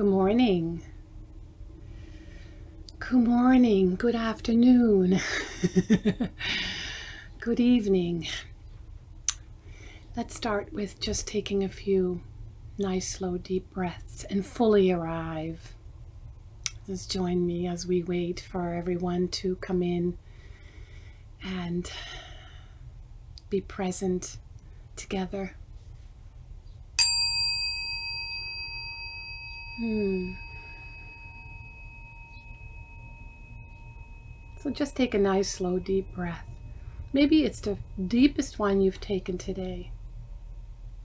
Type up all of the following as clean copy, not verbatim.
Good morning. Good morning. Good afternoon. Good evening. Let's start with just taking a few nice, slow, deep breaths and fully arrive. Just join me as we wait for everyone to come in and be present together. So just take a nice, slow, deep breath. Maybe it's the deepest one you've taken today.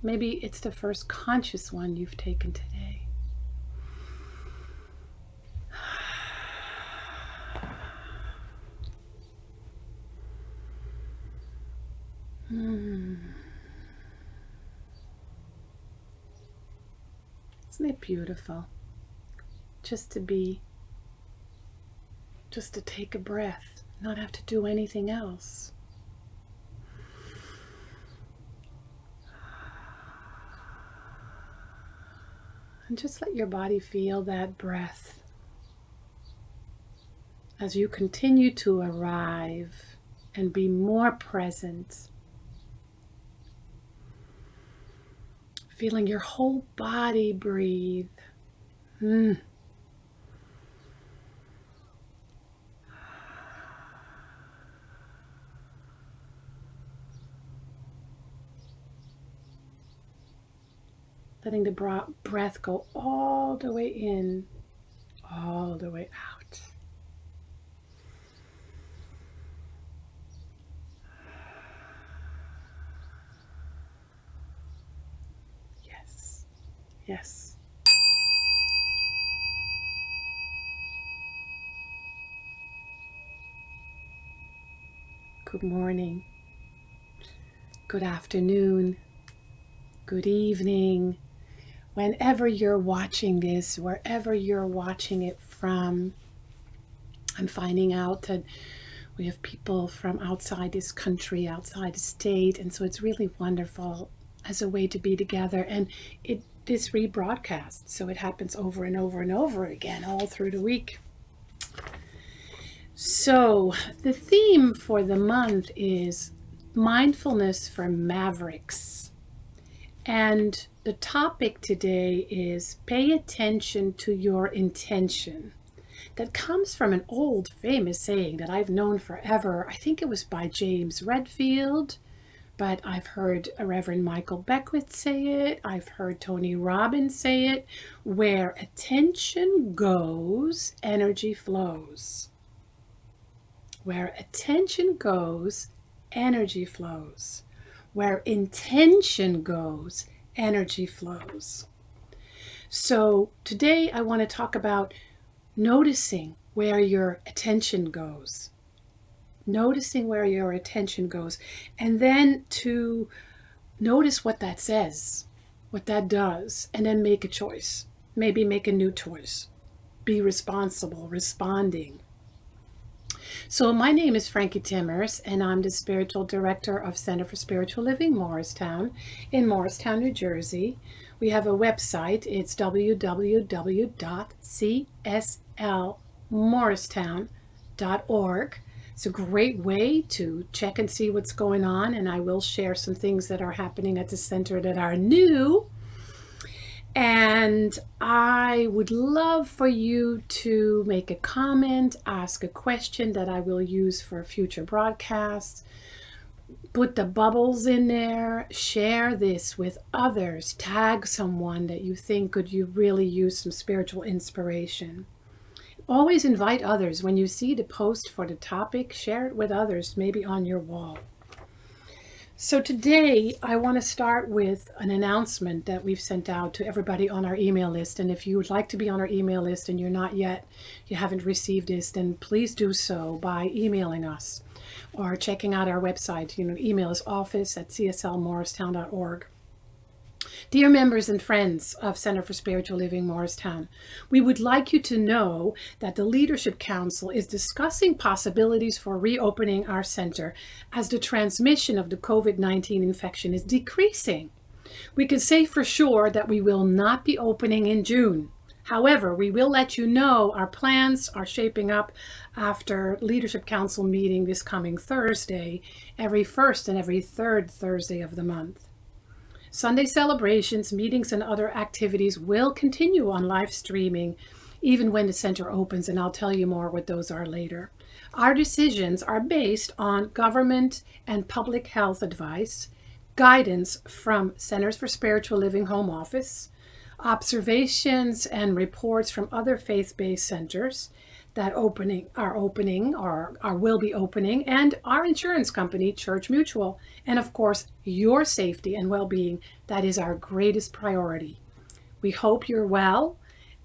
Maybe it's the first conscious one you've taken today. Isn't it beautiful? Just to take a breath, not have to do anything else. And just let your body feel that breath as you continue to arrive and be more present. Feeling your whole body breathe. Letting the breath go all the way in, all the way out. Yes, yes. Good morning, good afternoon, good evening. Whenever you're watching this, wherever you're watching it from, I'm finding out that we have people from outside this country, outside the state, and so it's really wonderful as a way to be together. And this rebroadcasts, so it happens over and over and over again all through the week. So the theme for the month is mindfulness for mavericks. And the topic today is pay attention to your intention. That comes from an old famous saying that I've known forever. I think it was by James Redfield, but I've heard Reverend Michael Beckwith say it. I've heard Tony Robbins say it. Where attention goes, energy flows. Where attention goes, energy flows. Where intention goes, energy flows. So today I want to talk about noticing where your attention goes. Noticing where your attention goes. And then to notice what that says, what that does, and then make a choice. Maybe make a new choice. Be responsible, responding. So my name is Frankie Timmers, and I'm the Spiritual Director of Center for Spiritual Living Morristown in Morristown, New Jersey. We have a website. It's www.cslmorristown.org. It's a great way to check and see what's going on, and I will share some things that are happening at the center that are new. And I would love for you to make a comment, ask a question that I will use for future broadcasts. Put the bubbles in there, share this with others, tag someone that you think could really use some spiritual inspiration. Always invite others. When you see the post for the topic, share it with others, maybe on your wall. So today I want to start with an announcement that we've sent out to everybody on our email list. And if you would like to be on our email list and you're not yet, you haven't received this, then please do so by emailing us or checking out our website. Email is office@cslmorristown.org. Dear members and friends of Center for Spiritual Living Morristown, we would like you to know that the Leadership Council is discussing possibilities for reopening our center as the transmission of the COVID-19 infection is decreasing. We can say for sure that we will not be opening in June. However, we will let you know our plans are shaping up after Leadership Council meeting this coming Thursday, every first and every third Thursday of the month. Sunday celebrations, meetings, and other activities will continue on live streaming even when the center opens, and I'll tell you more what those are later. Our decisions are based on government and public health advice, guidance from Centers for Spiritual Living Home Office, observations and reports from other faith-based centers that are opening or will be opening, and our insurance company, Church Mutual, and of course, your safety and well-being. That is our greatest priority. We hope you're well,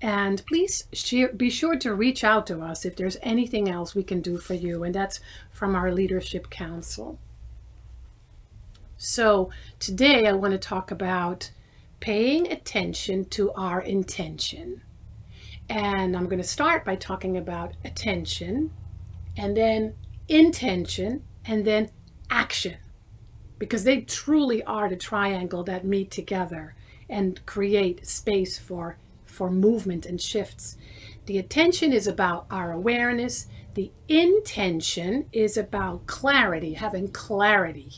and please be sure to reach out to us if there's anything else we can do for you, and that's from our Leadership Council. So today I want to talk about paying attention to our intention. And I'm going to start by talking about attention, and then intention, and then action, because they truly are the triangle that meet together and create space for movement and shifts. The attention is about our awareness. The intention is about clarity, having clarity.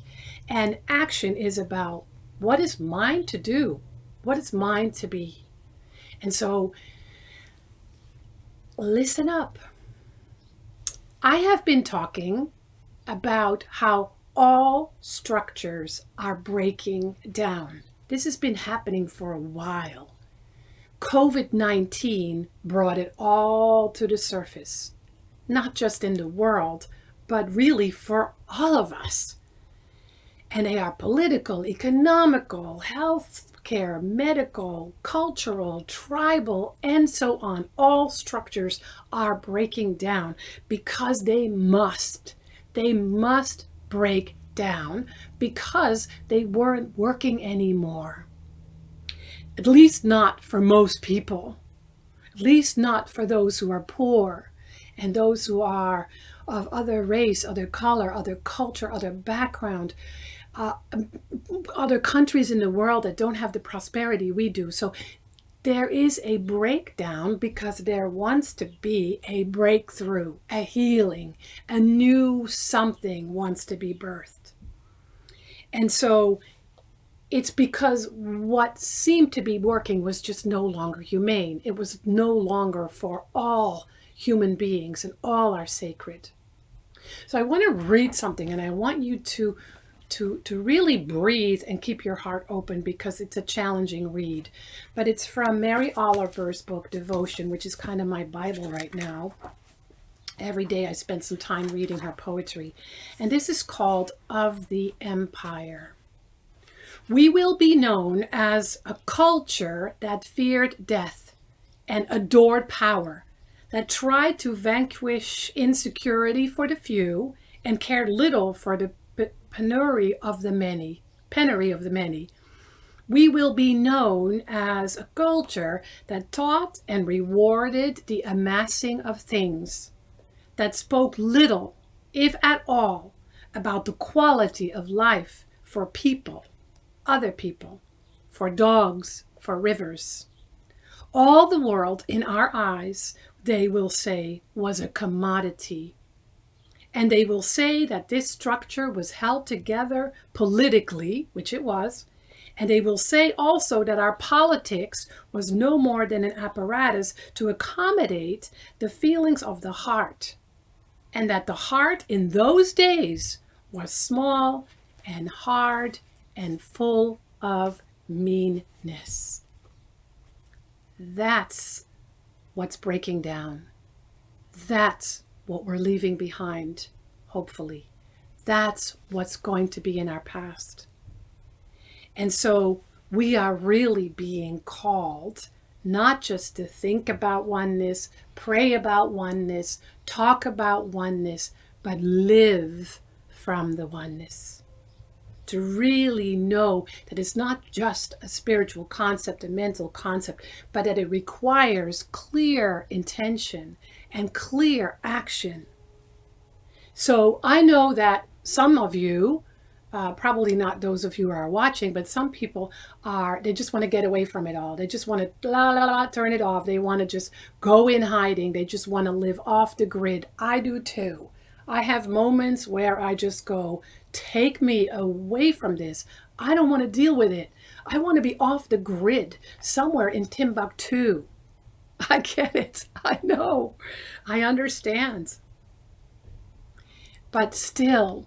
And action is about what is mine to do, what is mine to be. And so listen up. I have been talking about how all structures are breaking down. This has been happening for a while. COVID-19 brought it all to the surface, not just in the world, but really for all of us. And they are political, economical, healthcare, medical, cultural, tribal, and so on. All structures are breaking down because they must. They must break down because they weren't working anymore. At least not for most people. At least not for those who are poor and those who are of other race, other color, other culture, other background, other countries in the world that don't have the prosperity we do. So there is a breakdown because there wants to be a breakthrough, a healing, a new something wants to be birthed. And so it's because what seemed to be working was just no longer humane. It was no longer for all human beings, and all are sacred. So I want to read something, and I want you to really breathe and keep your heart open, because it's a challenging read. But it's from Mary Oliver's book, Devotion, which is kind of my Bible right now. Every day I spend some time reading her poetry. And this is called Of the Empire. We will be known as a culture that feared death and adored power, that tried to vanquish insecurity for the few and cared little for the penury of the many. We will be known as a culture that taught and rewarded the amassing of things, that spoke little, if at all, about the quality of life for people, other people, for dogs, for rivers. All the world in our eyes, they will say, was a commodity. And they will say that this structure was held together politically, which it was. And they will say also that our politics was no more than an apparatus to accommodate the feelings of the heart. And that the heart in those days was small and hard and full of meanness. That's what's breaking down. That's what we're leaving behind, hopefully. That's what's going to be in our past. And so we are really being called not just to think about oneness, pray about oneness, talk about oneness, but live from the oneness. To really know that it's not just a spiritual concept, a mental concept, but that it requires clear intention and clear action. So I know that some of you probably not those of you who are watching, but some people they just want to get away from it all. They just want to turn it off. They want to just go in hiding. They just want to live off the grid. I do too. I have moments where I just go, take me away from this. I don't want to deal with it. I want to be off the grid somewhere in Timbuktu. I get it. I know. I understand. But still,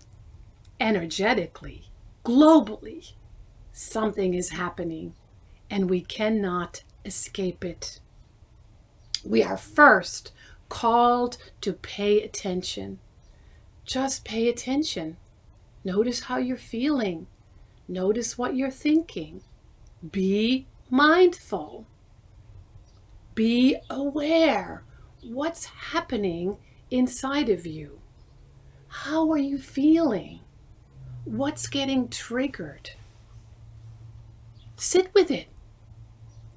energetically, globally, something is happening and we cannot escape it. We are first called to pay attention. Just pay attention. Notice how you're feeling. Notice what you're thinking. Be mindful. Be aware. What's happening inside of you? How are you feeling? What's getting triggered? Sit with it.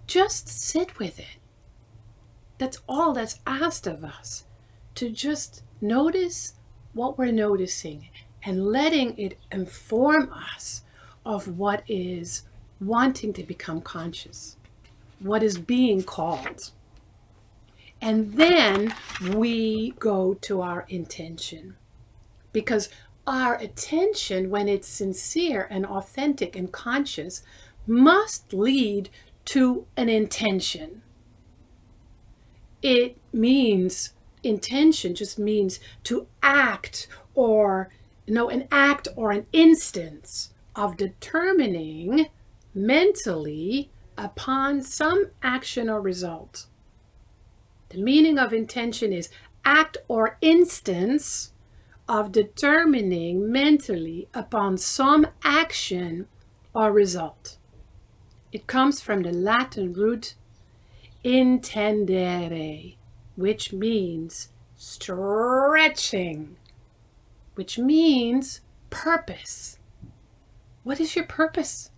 Just sit with it. That's all that's asked of us. To just notice what we're noticing and letting it inform us of what is wanting to become conscious, what is being called. And then we go to our intention. Because our attention, when it's sincere and authentic and conscious, must lead to an intention. It means, intention just means to act, or an act or an instance of determining mentally upon some action or result. The meaning of intention is act or instance of determining mentally upon some action or result. It comes from the Latin root intendere, which means stretching, which means purpose. What is your purpose?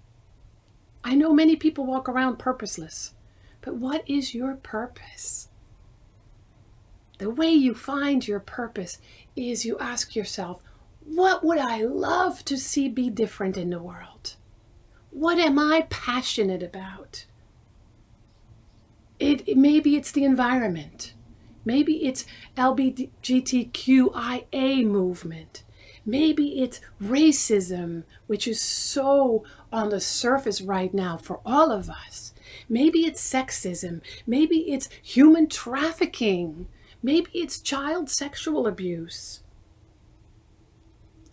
I know many people walk around purposeless, but what is your purpose? The way you find your purpose is you ask yourself, what would I love to see be different in the world? What am I passionate about? Maybe it's the environment. Maybe it's LGBTQIA movement. Maybe it's racism, which is so on the surface right now for all of us. Maybe it's sexism. Maybe it's human trafficking. Maybe it's child sexual abuse.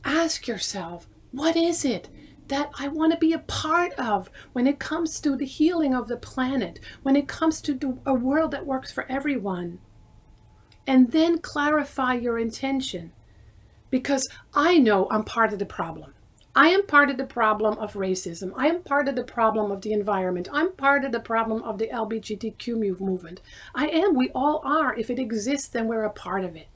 Ask yourself, what is it that I want to be a part of when it comes to the healing of the planet, when it comes to a world that works for everyone? And then clarify your intention. Because I know I'm part of the problem. I am part of the problem of racism. I am part of the problem of the environment. I'm part of the problem of the LGBTQ movement. I am. We all are. If it exists, then we're a part of it.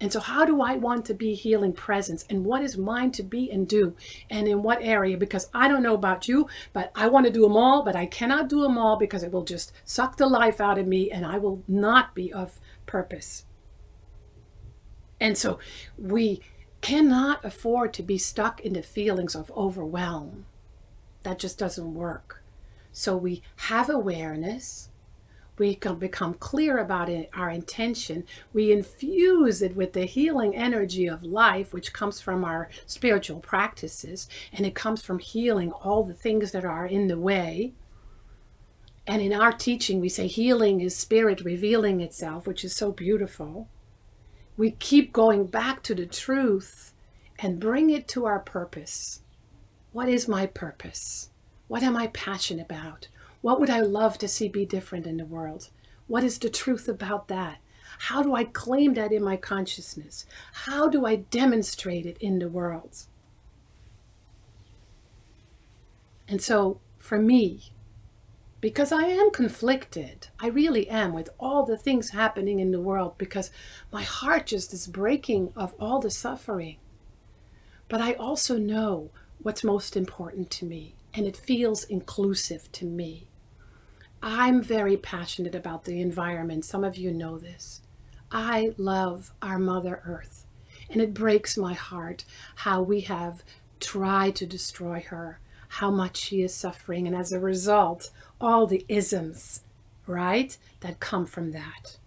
And so how do I want to be healing presence? And what is mine to be and do? And in what area? Because I don't know about you, but I want to do them all, but I cannot do them all because it will just suck the life out of me and I will not be of purpose. And so we cannot afford to be stuck in the feelings of overwhelm. That just doesn't work. So we have awareness. We can become clear about it, our intention. We infuse it with the healing energy of life, which comes from our spiritual practices. And it comes from healing all the things that are in the way. And in our teaching, we say healing is spirit revealing itself, which is so beautiful. We keep going back to the truth and bring it to our purpose. What is my purpose? What am I passionate about? What would I love to see be different in the world? What is the truth about that? How do I claim that in my consciousness? How do I demonstrate it in the world? And so for me, because I am conflicted, I really am, with all the things happening in the world, because my heart just is breaking of all the suffering. But I also know what's most important to me, and it feels inclusive to me. I'm very passionate about the environment. Some of you know this. I love our Mother Earth, and it breaks my heart how we have try to destroy her, how much she is suffering, and as a result, all the isms, right, that come from that.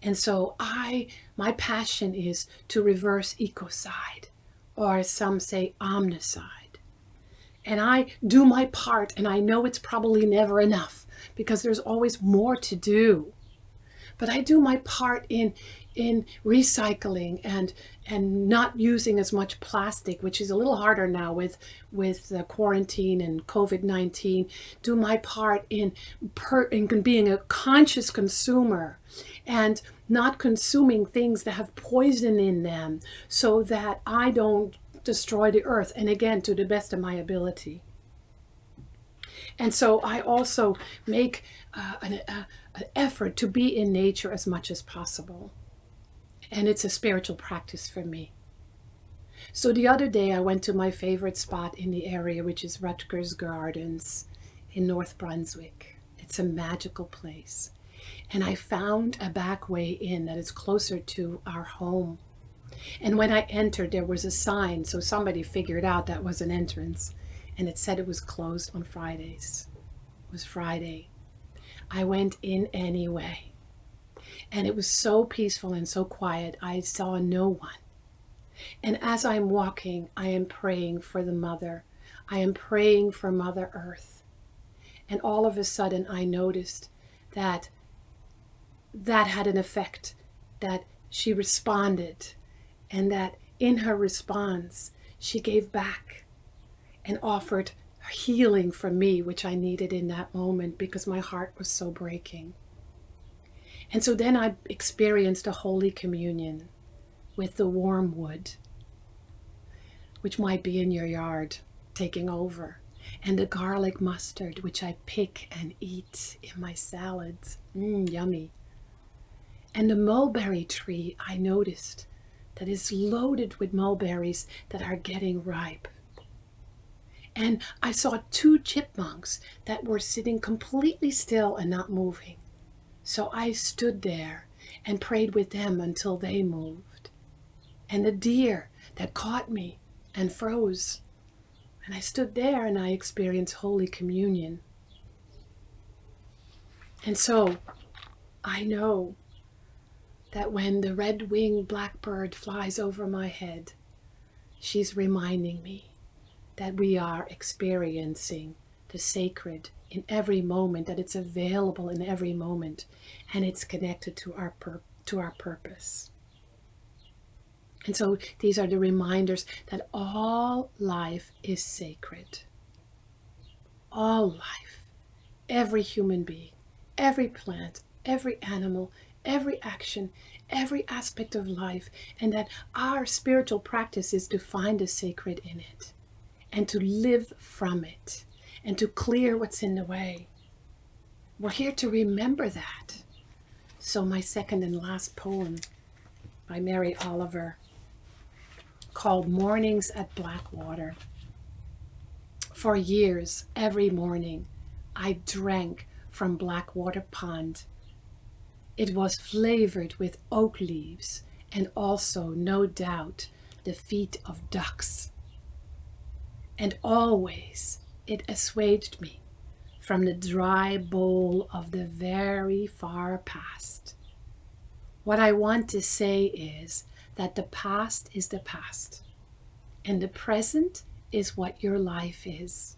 And so my passion is to reverse ecocide, or as some say, omnicide. And I do my part, and I know it's probably never enough because there's always more to do. But I do my part in recycling and not using as much plastic, which is a little harder now with the quarantine and COVID-19. Do my part in being a conscious consumer and not consuming things that have poison in them, so that I don't destroy the earth, and again, to the best of my ability. And so I also make an effort to be in nature as much as possible. And it's a spiritual practice for me. So the other day I went to my favorite spot in the area, which is Rutgers Gardens in North Brunswick. It's a magical place. And I found a back way in that is closer to our home. And when I entered, there was a sign, so somebody figured out that was an entrance, and it said it was closed on Fridays. It was Friday. I went in anyway, and it was so peaceful and so quiet. I saw no one. And as I'm walking, I am praying for the mother. I am praying for Mother Earth. And all of a sudden, I noticed that had an effect, that she responded, and that in her response, she gave back and offered healing for me, which I needed in that moment because my heart was so breaking. And so then I experienced a Holy Communion with the warm wood, which might be in your yard, taking over, and the garlic mustard, which I pick and eat in my salads. Yummy. And the mulberry tree, I noticed, that is loaded with mulberries that are getting ripe. And I saw 2 chipmunks that were sitting completely still and not moving. So I stood there and prayed with them until they moved. And the deer that caught me and froze. And I stood there and I experienced Holy Communion. And so I know that when the red-winged blackbird flies over my head, she's reminding me that we are experiencing the sacred in every moment, that it's available in every moment, and it's connected to our purpose. And so these are the reminders that all life is sacred. All life, every human being, every plant, every animal, every action, every aspect of life, and that our spiritual practice is to find the sacred in it and to live from it and to clear what's in the way. We're here to remember that. So my second and last poem by Mary Oliver, called Mornings at Blackwater. For years, every morning, I drank from Blackwater Pond. It was flavored with oak leaves and also, no doubt, the feet of ducks. And always it assuaged me from the dry bowl of the very far past. What I want to say is that the past is the past, and the present is what your life is.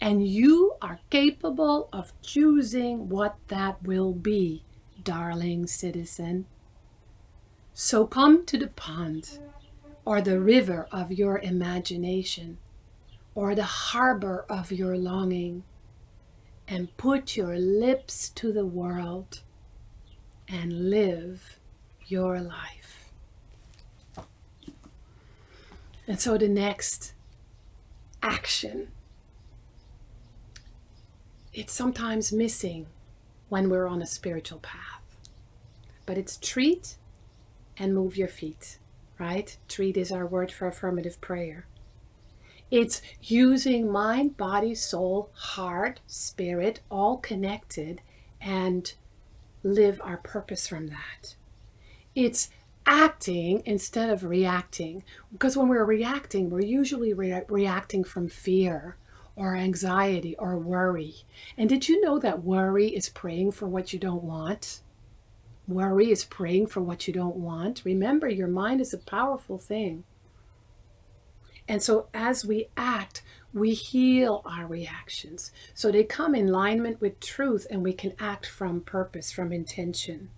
And you are capable of choosing what that will be, darling citizen. So come to the pond, or the river of your imagination, or the harbor of your longing, and put your lips to the world and live your life. And so the next action, it's sometimes missing when we're on a spiritual path, but it's treat and move your feet, right? Treat is our word for affirmative prayer. It's using mind, body, soul, heart, spirit, all connected, and live our purpose from that. It's acting instead of reacting. Because when we're reacting, we're usually reacting from fear or anxiety or worry. And did you know that worry is praying for what you don't want? Worry is praying for what you don't want. Remember, your mind is a powerful thing. And so as we act, we heal our reactions. So they come in alignment with truth, and we can act from purpose, from intention.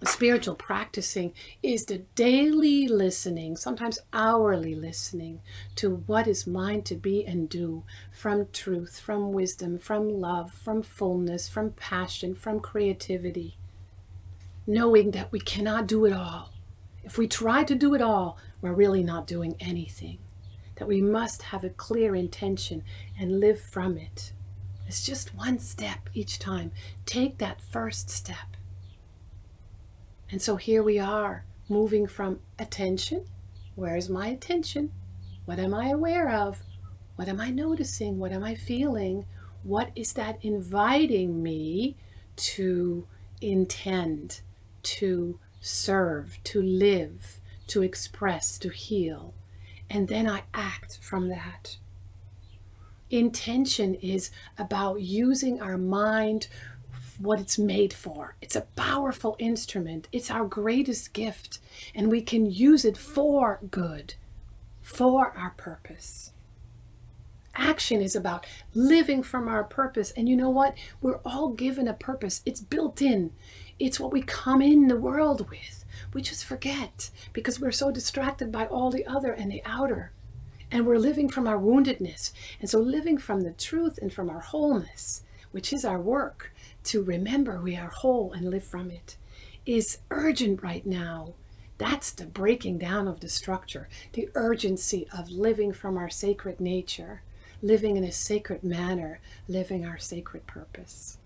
Spiritual practicing is the daily listening, sometimes hourly listening to what is mine to be and do, from truth, from wisdom, from love, from fullness, from passion, from creativity. Knowing that we cannot do it all. If we try to do it all, we're really not doing anything. That we must have a clear intention and live from it. It's just one step each time. Take that first step. And so here we are, moving from attention. Where's my attention? What am I aware of? What am I noticing? What am I feeling? What is that inviting me to intend, to serve, to live, to express, to heal? And then I act from that. Intention is about using our mind what it's made for. It's a powerful instrument. It's our greatest gift, and we can use it for good, for our purpose. Action is about living from our purpose. And you know what? We're all given a purpose. It's built in. It's what we come in the world with. We just forget because we're so distracted by all the other and the outer. And we're living from our woundedness. And so living from the truth and from our wholeness, which is our work, to remember we are whole and live from it, is urgent right now. That's the breaking down of the structure, the urgency of living from our sacred nature, living in a sacred manner, living our sacred purpose.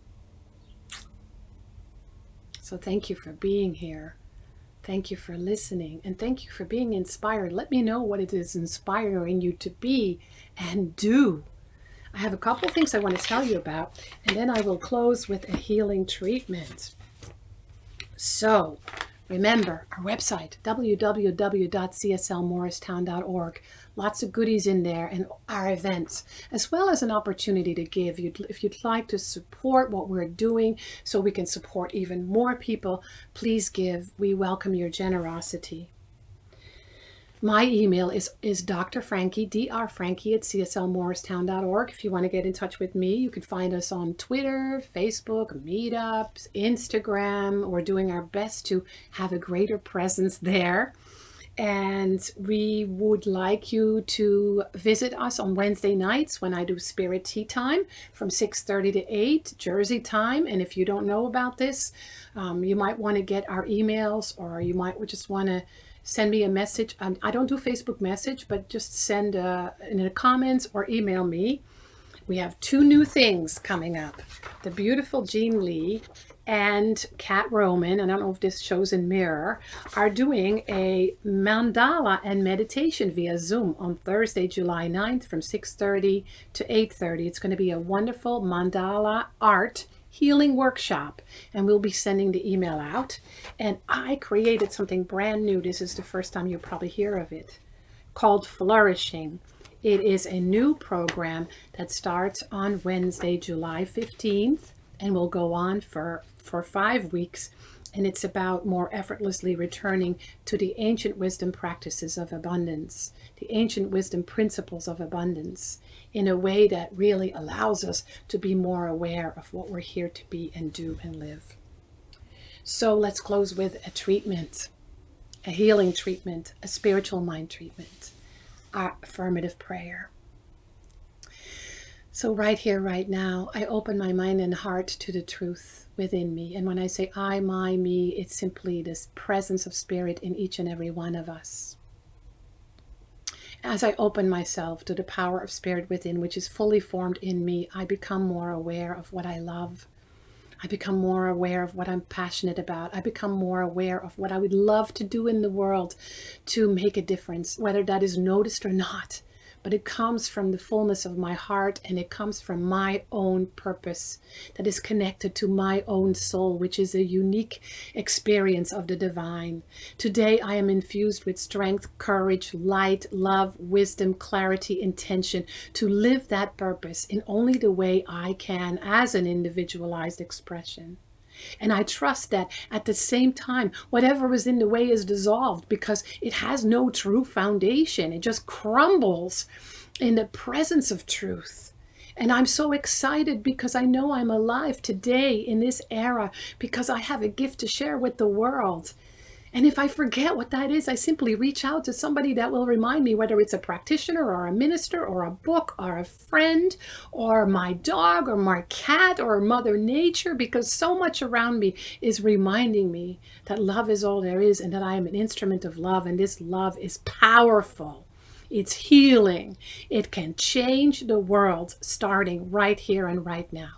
So thank you for being here. Thank you for listening, and thank you for being inspired. Let me know what it is inspiring you to be and do. I have a couple things I want to tell you about, and then I will close with a healing treatment. So remember our website, www.cslmorristown.org. Lots of goodies in there and our events, as well as an opportunity to give. If you'd like to support what we're doing so we can support even more people, please give. We welcome your generosity. My email is Dr. Frankie, drfrankie at cslmorristown.org. If you want to get in touch with me, you can find us on Twitter, Facebook, Meetups, Instagram. We're doing our best to have a greater presence there. And we would like you to visit us on Wednesday nights when I do Spirit Tea Time from 6:30 to 8 Jersey time. And if you don't know about this, you might want to get our emails, or you might just want to send me a message. I don't do Facebook message, but just send in the comments or email me. We have 2 new things coming up. The beautiful Jean Lee and Kat Roman, I don't know if this shows in mirror, are doing a mandala and meditation via Zoom on Thursday, July 9th from 6:30 to 8:30. It's going to be a wonderful mandala art healing workshop, and we'll be sending the email out. And I created something brand new. This is the first time you'll probably hear of it, called Flourishing. It is a new program that starts on Wednesday, July 15th, and will go on for 5 weeks. And it's about more effortlessly returning to the ancient wisdom practices of abundance, the ancient wisdom principles of abundance, in a way that really allows us to be more aware of what we're here to be and do and live. So let's close with a treatment, a healing treatment, a spiritual mind treatment, our affirmative prayer. So right here, right now, I open my mind and heart to the truth within me. And when I say I, my, me, it's simply this presence of spirit in each and every one of us. As I open myself to the power of spirit within, which is fully formed in me, I become more aware of what I love. I become more aware of what I'm passionate about. I become more aware of what I would love to do in the world to make a difference, whether that is noticed or not. but it comes from the fullness of my heart, and it comes from my own purpose that is connected to my own soul, which is a unique experience of the divine. Today, I am infused with strength, courage, light, love, wisdom, clarity, intention to live that purpose in only the way I can as an individualized expression. And I trust that at the same time, whatever is in the way is dissolved because it has no true foundation. It just crumbles in the presence of truth. And I'm so excited because I know I'm alive today in this era because I have a gift to share with the world. And if I forget what that is, I simply reach out to somebody that will remind me, whether it's a practitioner or a minister or a book or a friend or my dog or my cat or Mother Nature, because so much around me is reminding me that love is all there is and that I am an instrument of love, and this love is powerful. It's healing. It can change the world starting right here and right now.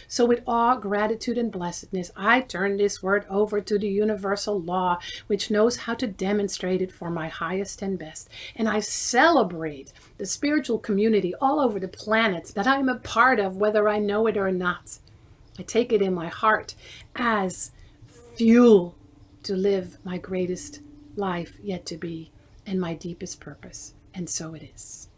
So with all gratitude and blessedness, I turn this word over to the universal law, which knows how to demonstrate it for my highest and best. And I celebrate the spiritual community all over the planet that I'm a part of, whether I know it or not. I take it in my heart as fuel to live my greatest life yet to be and my deepest purpose. And so it is.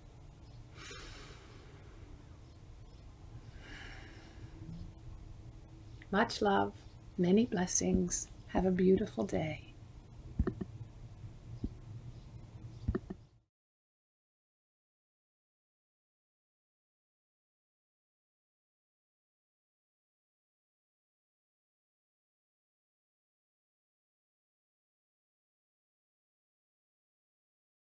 Much love, many blessings. Have a beautiful day.